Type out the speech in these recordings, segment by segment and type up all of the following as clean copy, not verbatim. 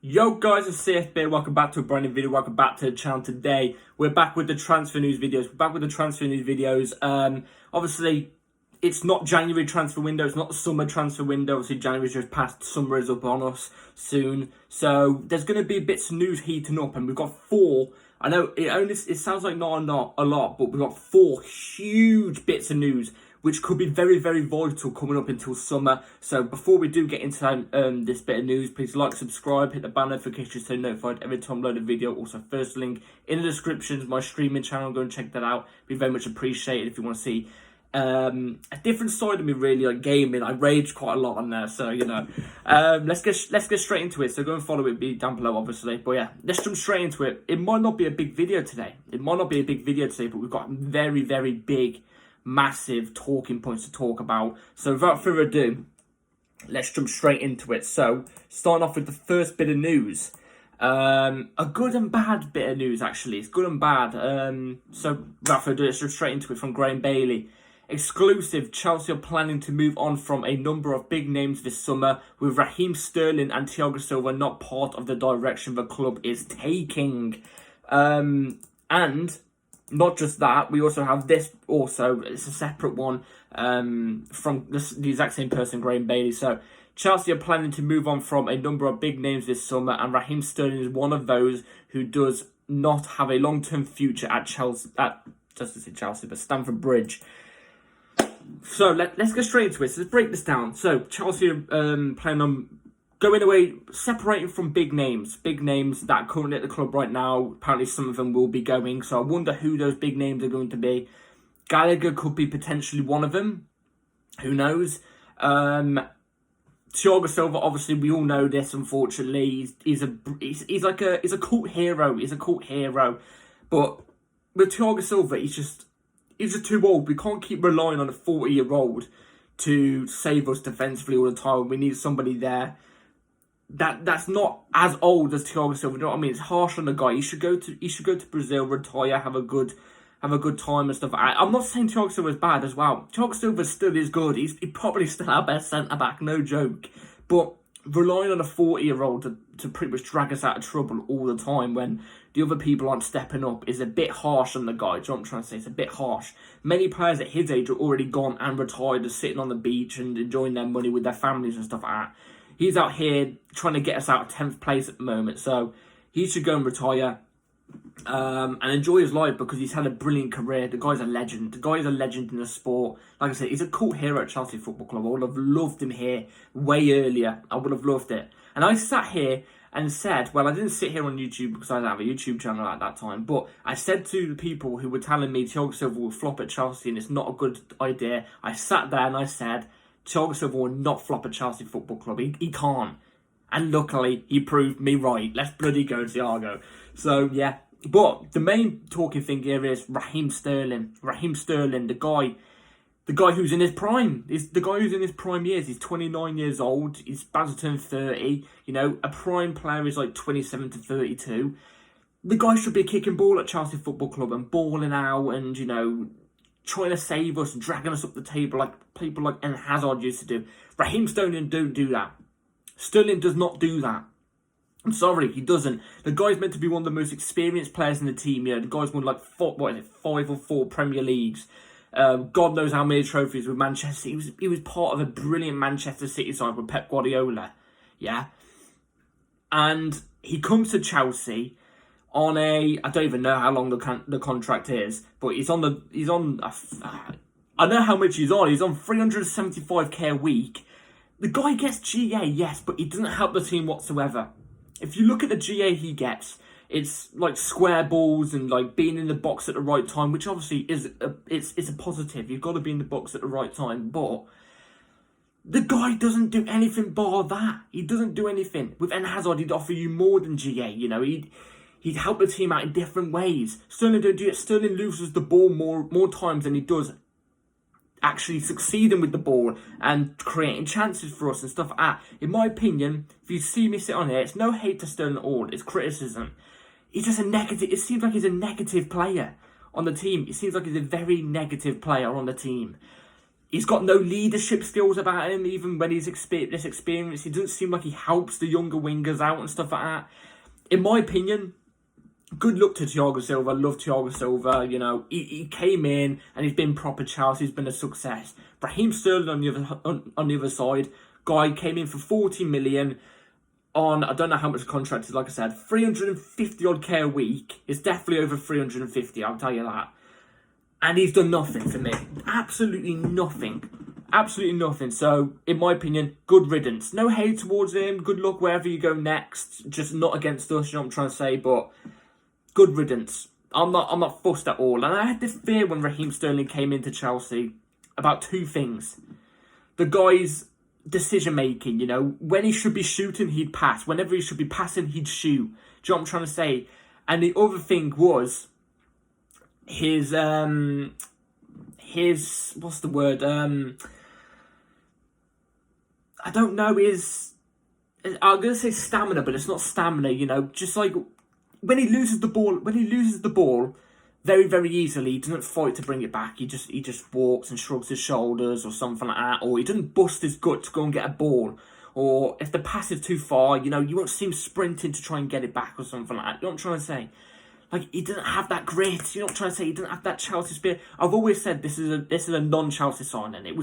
Yo guys, it's CFB. Welcome back to a brand new video. Welcome back to the channel. Today we're back with the transfer news videos. Obviously it's not January transfer window, it's not the summer transfer window. Obviously January's just passed, summer is up on us soon, so there's going to be bits of news heating up, and we've got four. I know it sounds like not a lot, but we've got four huge bits of news which could be very, very vital coming up until summer. So before we do get into this bit of news, please like, subscribe, hit the bell notification so you're notified every time I load a video. Also, first link in the description is my streaming channel. Go and check that out. Be very much appreciated if you want to see a different side of me, really, like gaming. I rage quite a lot on there, so you know. Let's get straight into it. So go and follow it, be down below, obviously. But yeah, let's jump straight into it. It might not be a big video today. But we've got very, very big, massive talking points to talk about. So without further ado, let's jump straight into it. So starting off with the first bit of news, a good and bad bit of news, actually. It's good and bad. So without further ado, let's jump straight into it from Graham Bailey. Exclusive: Chelsea are planning to move on from a number of big names this summer, with Raheem Sterling and Thiago Silva not part of the direction the club is taking. And not just that, we also have this also. It's a separate one from the exact same person, Graham Bailey. So Chelsea are planning to move on from a number of big names this summer, and Raheem Sterling is one of those who does not have a long-term future at Stamford Bridge. So let's go straight into it. So let's break this down. So Chelsea are planning on going away, separating from big names that are currently at the club right now. Apparently some of them will be going, so I wonder who those big names are going to be. Gallagher could be potentially one of them. Who knows? Thiago Silva, obviously we all know this, unfortunately. He's a cult hero. He's a cult hero. But with Thiago Silva, he's just too old. We can't keep relying on a 40-year-old to save us defensively all the time. We need somebody there that's not as old as Thiago Silva. You know what I mean? It's harsh on the guy. He should go to Brazil, retire, have a good time and stuff. I'm not saying Thiago Silva is bad as well. Thiago Silva still is good. He's probably still our best centre back, no joke. But relying on a 40-year-old to pretty much drag us out of trouble all the time when the other people aren't stepping up is a bit harsh on the guy. Do you know what I'm trying to say? It's a bit harsh. Many players at his age are already gone and retired, and sitting on the beach and enjoying their money with their families and stuff like that. He's out here trying to get us out of 10th place at the moment, so he should go and retire and enjoy his life, because he's had a brilliant career. The guy's a legend. The guy is a legend in the sport. Like I said, he's a cult hero at Chelsea Football Club. I would have loved him here way earlier. I would have loved it. And I sat here and said, well, I didn't sit here on YouTube because I didn't have a YouTube channel at that time, but I said to the people who were telling me Thiago Silva will flop at Chelsea and it's not a good idea, I sat there and I said, Thiago Silva will not flop at Chelsea Football Club. He can't. And luckily, he proved me right. Let's bloody go, Thiago. So, yeah. But the main talking thing here is Raheem Sterling. Raheem Sterling, the guy who's in his prime. The guy who's in his prime years. He's 29 years old. He's about to turn 30. You know, a prime player is like 27 to 32. The guy should be kicking ball at Chelsea Football Club and balling out and, you know, trying to save us and dragging us up the table like people like Eden Hazard used to do. Raheem Sterling don't do that. Sterling does not do that. I'm sorry, he doesn't. The guy's meant to be one of the most experienced players in the team. You know, the guy's won like 5 or 4 Premier Leagues. God knows how many trophies with Manchester. He was part of a brilliant Manchester City side with Pep Guardiola. Yeah. And he comes to Chelsea on I don't even know how long the contract is, but I know how much he's on. He's on 375k a week. The guy gets GA, yes, but he doesn't help the team whatsoever. If you look at the GA he gets, it's like square balls and like being in the box at the right time, which obviously it's a positive. You've got to be in the box at the right time, but the guy doesn't do anything bar that. He doesn't do anything. With Eden Hazard, he'd offer you more than GA. You know, he'd help the team out in different ways. Sterling don't do it. Sterling loses the ball more times than he does actually succeeding with the ball and creating chances for us and stuff like that. In my opinion, if you see me sit on here, it's no hate to Sterling at all. It's criticism. He's just a negative. It seems like he's a negative player on the team. It seems like he's a very negative player on the team. He's got no leadership skills about him, even when he's this experience. He doesn't seem like he helps the younger wingers out and stuff like that. In my opinion, good luck to Thiago Silva. I love Thiago Silva. You know, he came in and he's been proper Chelsea. He's been a success. Raheem Sterling on the other side, guy came in for 40 million on, I don't know how much the contract is, like I said, 350 odd K a week. It's definitely over 350, I'll tell you that. And he's done nothing for me. Absolutely nothing. Absolutely nothing. So, in my opinion, good riddance. No hate towards him. Good luck wherever you go next. Just not against us, you know what I'm trying to say. But good riddance. I'm not fussed at all. And I had this fear when Raheem Sterling came into Chelsea about two things. The guy's decision making, you know. When he should be shooting, he'd pass. Whenever he should be passing, he'd shoot. Do you know what I'm trying to say? And the other thing was his what's the word? I don't know, I'm gonna say stamina, but it's not stamina, you know, just like when he loses the ball very, very easily, he doesn't fight to bring it back. He just walks and shrugs his shoulders or something like that, or he doesn't bust his gut to go and get a ball. Or if the pass is too far, you know, you won't see him sprinting to try and get it back or something like that. You know what I'm trying to say? Like, he doesn't have that grit. You know what I'm trying to say? He doesn't have that Chelsea spirit. I've always said this is a non-Chelsea signing. It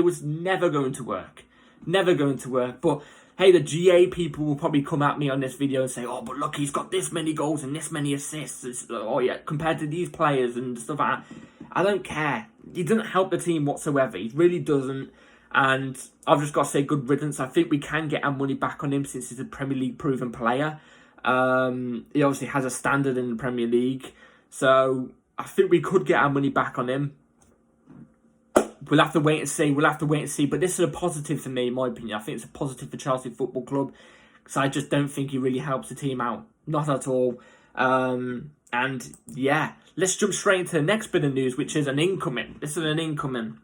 was never going to work. Never going to work. But hey, the GA people will probably come at me on this video and say, oh, but look, he's got this many goals and this many assists. Oh yeah, compared to these players and stuff like that. I don't care. He doesn't help the team whatsoever. He really doesn't. And I've just got to say good riddance. I think we can get our money back on him since he's a Premier League proven player. He obviously has a standard in the Premier League, so I think we could get our money back on him. We'll have to wait and see. But this is a positive for me, in my opinion. I think it's a positive for Chelsea Football Club, because I just don't think he really helps the team out, not at all. And yeah, let's jump straight into the next bit of news, which is an incoming. This is an incoming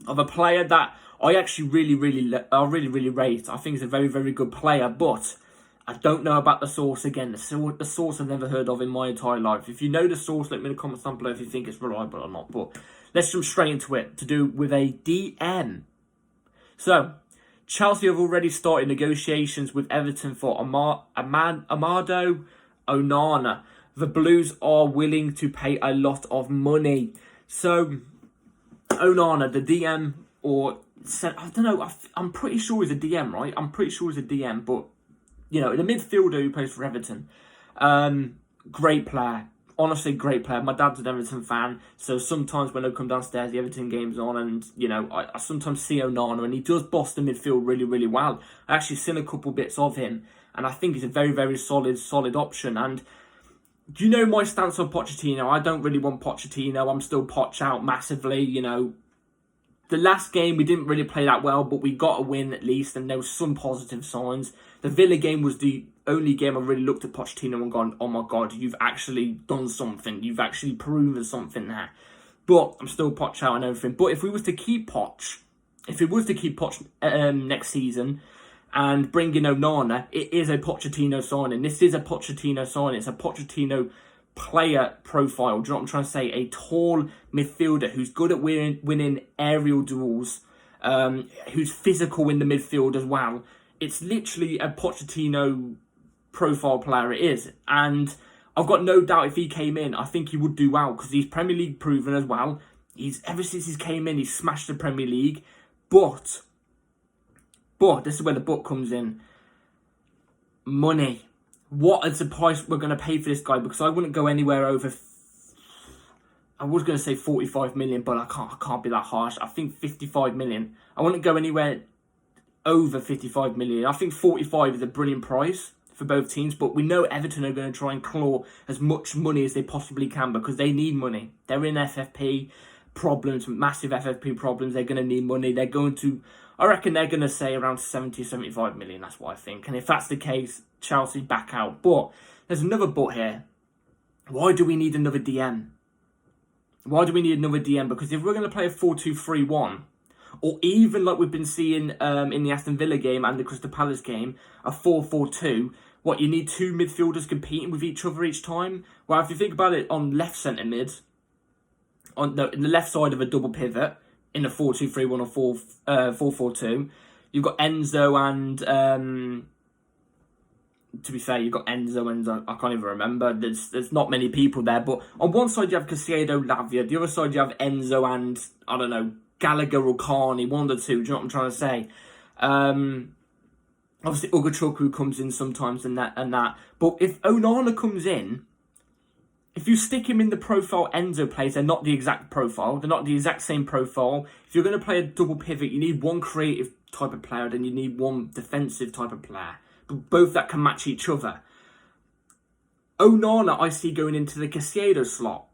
of a player that I actually really rate. I think he's a very, very good player, but I don't know about the source again. The source I've never heard of in my entire life. If you know the source, let me in the comments down below if you think it's reliable or not. But let's jump straight into it, to do with a DM. So, Chelsea have already started negotiations with Everton for Amado Onana. The Blues are willing to pay a lot of money. So, Onana, the DM, or I don't know, I'm pretty sure he's a DM, right? I'm pretty sure he's a DM, but you know, the midfielder who plays for Everton. Great player. Honestly, great player. My dad's an Everton fan, so sometimes when I come downstairs, the Everton game's on, and, you know, I sometimes see Onana, and he does boss the midfield really, really well. I actually seen a couple bits of him, and I think he's a very, very solid option. And do you know my stance on Pochettino? I don't really want Pochettino. I'm still Poch out massively, you know. The last game, we didn't really play that well, but we got a win at least, and there was some positive signs. The Villa game was the only game I really looked at Pochettino and gone, oh my God, you've actually done something. You've actually proven something there. But I'm still Poch out and everything. But if we was to keep Poch, next season and bring in Onana, it is a Pochettino signing. This is a Pochettino signing. It's a Pochettino player profile. Do you know what I'm trying to say? A tall midfielder who's good at winning aerial duels, who's physical in the midfield as well. It's literally a Pochettino profile player, it is. And I've got no doubt if he came in, I think he would do well, because he's Premier League proven as well. Ever since he came in, he's smashed the Premier League. But this is where the book comes in. Money. What is the price we're going to pay for this guy? Because I wouldn't go anywhere over, I was going to say 45 million, but I can't be that harsh. I think 55 million. I wouldn't go anywhere over 55 million. I think 45 is a brilliant price for both teams, but we know Everton are going to try and claw as much money as they possibly can, because they need money. They're in FFP problems, massive FFP problems. They're going to need money. I reckon they're going to say around 70, 75 million. That's what I think. And if that's the case, Chelsea back out. But there's another but here. Why do we need another DM? Why do we need another DM? Because if we're going to play a 4-2-3-1, or even like we've been seeing in the Aston Villa game and the Crystal Palace game, a 4-4-2, what, you need two midfielders competing with each other each time? Well, if you think about it, on left centre mid, in the left side of a double pivot, in a 4-2-3-1 or 4-4-2. You've got Enzo and to be fair, you've got Enzo and I can't even remember. There's not many people there, but on one side you have Caicedo, Lavia. The other side you have Enzo and I don't know, Gallagher or Carney, one of the two. Do you know what I'm trying to say? Obviously Ugochukwu comes in sometimes and that. But if Onana comes in, if you stick him in the profile Enzo plays, they're not the exact profile. They're not the exact same profile. If you're going to play a double pivot, you need one creative type of player, then you need one defensive type of player. But both that can match each other. Onana, I see going into the Caicedo slot.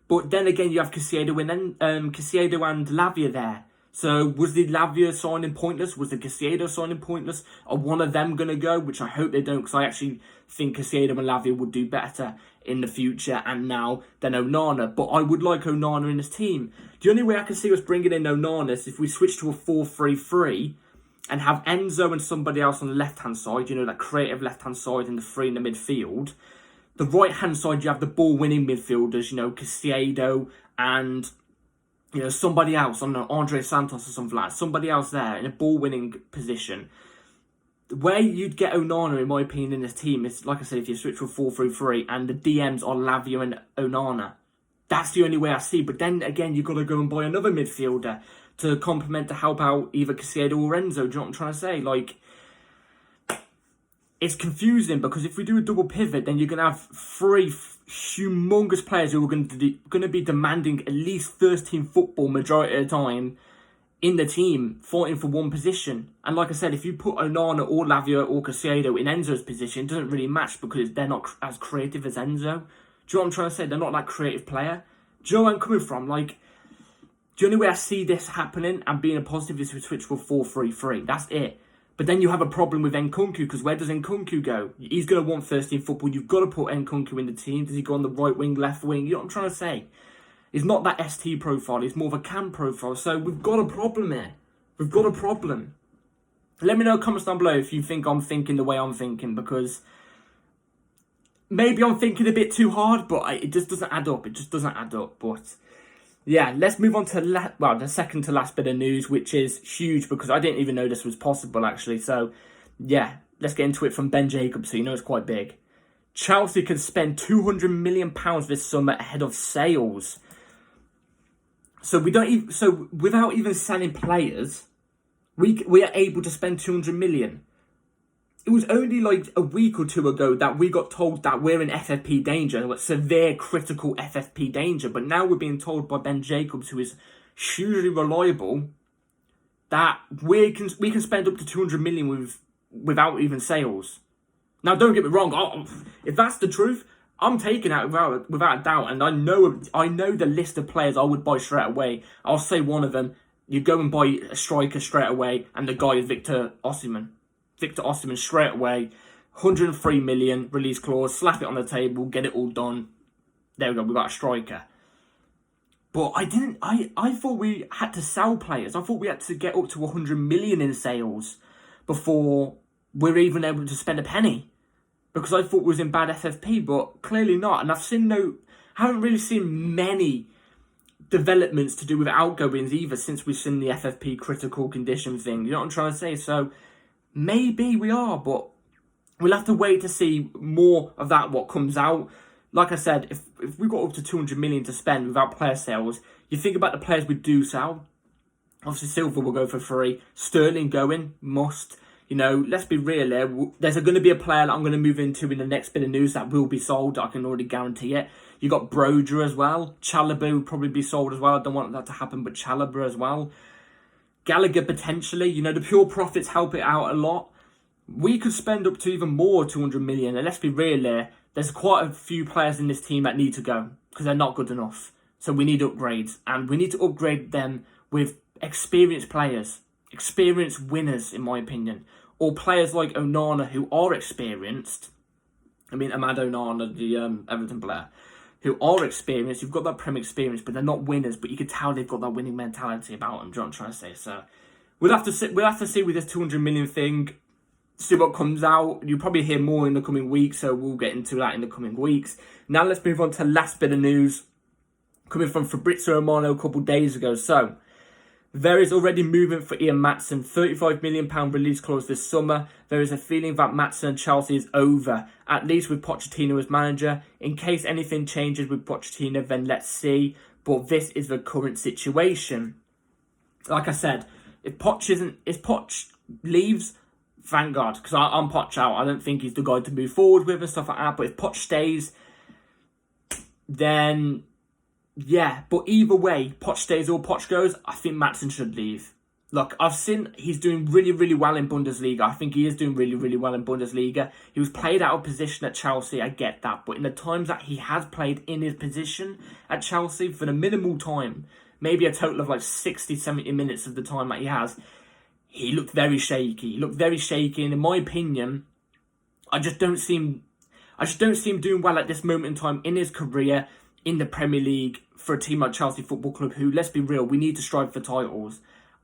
But then again, you have Caicedo and Lavia there. So was the Lavia signing pointless? Was the Caicedo signing pointless? Are one of them going to go? Which I hope they don't, because I actually think Caicedo and Lavia would do better in the future and now than Onana. But I would like Onana in his team. The only way I can see us bringing in Onana is if we switch to a 4-3-3 and have Enzo and somebody else on the left-hand side, you know, that creative left-hand side and the three in the midfield. The right-hand side, you have the ball-winning midfielders, you know, Caicedo and, you know, somebody else, I don't know, Andre Santos or something like that. Somebody else there in a ball-winning position. Where you'd get Onana, in my opinion, in this team is, like I said, if you switch to a 4-3-3 and the DMs are Lavia and Onana. That's the only way I see. But then, again, you've got to go and buy another midfielder to complement, to help out either Caicedo or Enzo. Do you know what I'm trying to say? Like, it's confusing because if we do a double pivot, then you're going to have three humongous players who are going to be demanding at least first-team football majority of the time in the team, fighting for one position. And like I said, if you put Onana or Lavia or Caicedo in Enzo's position, it doesn't really match because they're not as creative as Enzo. Do you know what I'm trying to say? They're not that creative player. Do you know where I'm coming from? Like, the only way I see this happening and being a positive is to switch to a 4-3-3. That's it. But then you have a problem with Nkunku, because where does Nkunku go? He's going to want first-team football. You've got to put Nkunku in the team. Does he go on the right wing, left wing? You know what I'm trying to say? He's not that ST profile. He's more of a CAM profile. So we've got a problem here. We've got a problem. Let me know in the comments down below if you think I'm thinking the way I'm thinking, because maybe I'm thinking a bit too hard, but it just doesn't add up. It just doesn't add up. But yeah, let's move on to the second to last bit of news, which is huge because I didn't even know this was possible, actually. So yeah, let's get into it from Ben Jacobs, so you know it's quite big. Chelsea can spend £200 million this summer ahead of sales. So without even signing players, we are able to spend 200 million. It was only like a week or two ago that we got told that we're in FFP danger, like severe critical FFP danger. But now we're being told by Ben Jacobs, who is hugely reliable, that we can spend up to 200 million without even sales. Now, don't get me wrong. If that's the truth, I'm taking it without a doubt. And I know the list of players I would buy straight away. I'll say one of them. You go and buy a striker straight away, and the guy is Victor Osimhen. Victor Osimhen straight away, 103 million release clause, slap it on the table, get it all done. There we go, we got a striker. But I thought we had to sell players. I thought we had to get up to 100 million in sales before we're even able to spend a penny. Because I thought we was in bad FFP, but clearly not. And haven't really seen many developments to do with outgoings either since we've seen the FFP critical condition thing. You know what I'm trying to say? So maybe we are, but we'll have to wait to see more of that, what comes out. Like I said, if we've got up to 200 million to spend without player sales, you think about the players we do sell. Obviously, Silva will go for free. Sterling going, must. You know, let's be real here. There's going to be a player that I'm going to move into in the next bit of news that will be sold. I can already guarantee it. You got Broja as well. Chalobah will probably be sold as well. I don't want that to happen, but Chalobah as well. Gallagher potentially. You know, the pure profits help it out a lot. We could spend up to even more 200 million. And let's be real here. There's quite a few players in this team that need to go because they're not good enough. So we need upgrades. And we need to upgrade them with experienced players. Experienced winners, in my opinion. Or players like Onana, who are experienced. I mean, Ahmad Onana, the Everton player, who are experienced. You've got that Premier experience, but they're not winners. But you can tell they've got that winning mentality about them. Do you know what I'm trying to say? So we'll have to see with this 200 million thing. See what comes out. You'll probably hear more in the coming weeks, so we'll get into that in the coming weeks. Now let's move on to the last bit of news coming from Fabrizio Romano a couple of days ago. So There is already movement for Ian Maatsen, £35 million release clause this summer. There is a feeling that Maatsen and Chelsea is over, at least with Pochettino as manager. In case anything changes with Pochettino, then let's see. But this is the current situation. Like I said, if Poch leaves, thank God, because I'm Poch out. I don't think he's the guy to move forward with and stuff like that. But if Poch stays, then yeah. But either way, Poch stays or Poch goes, I think Maatsen should leave. Look, I've seen he's doing really, really well in Bundesliga. I think he is doing really, really well in Bundesliga. He was played out of position at Chelsea, I get that. But in the times that he has played in his position at Chelsea for the minimal time, maybe a total of like 60, 70 minutes of the time that he has, he looked very shaky. He looked very shaky, and in my opinion, I just don't see him doing well at this moment in time in his career in the Premier League for a team like Chelsea Football Club, who, let's be real, we need to strive for titles.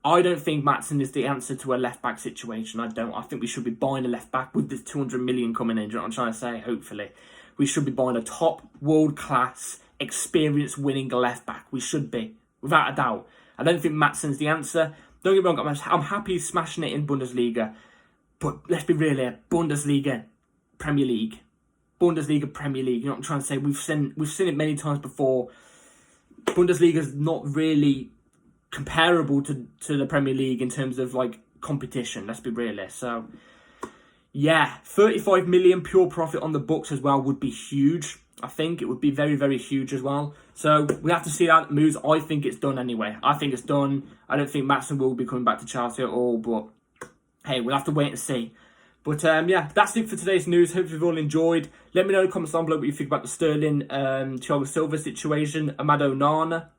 I don't think Maatsen is the answer to a left-back situation. I don't. I think we should be buying a left-back with this 200 million coming in. Do you know what I'm trying to say? Hopefully. We should be buying a top, world-class, experience-winning left-back. We should be, without a doubt. I don't think Maatsen's the answer. Don't get me wrong, I'm happy smashing it in Bundesliga. But let's be real here. Bundesliga, Premier League. Bundesliga, Premier League. You know what I'm trying to say? We've seen it many times before. Bundesliga's not really comparable to the Premier League in terms of like competition. Let's be realistic. So yeah, 35 million pure profit on the books as well would be huge. I think it would be very, very huge as well. So we have to see how it moves. I think it's done anyway. I think it's done. I don't think Maatsen will be coming back to Chelsea at all. But hey, we'll have to wait and see. But yeah, that's it for today's news. Hope you've all enjoyed. Let me know in the comments down below what you think about the Sterling, Thiago Silva situation. Amado Nana.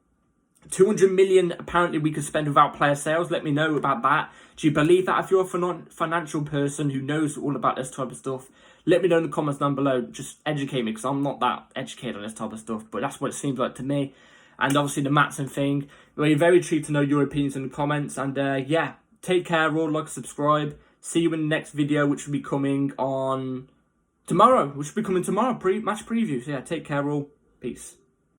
200 million apparently we could spend without player sales. Let me know about that. Do you believe that? If you're a financial person who knows all about this type of stuff, let me know in the comments down below. Just educate me, because I'm not that educated on this type of stuff, but that's what it seems like to me. And obviously the Maatsen thing. We're very intrigued to know your opinions in the comments. And yeah, take care all, like, subscribe. See you in the next video, which will be coming on tomorrow. Match preview. So yeah, take care all. Peace.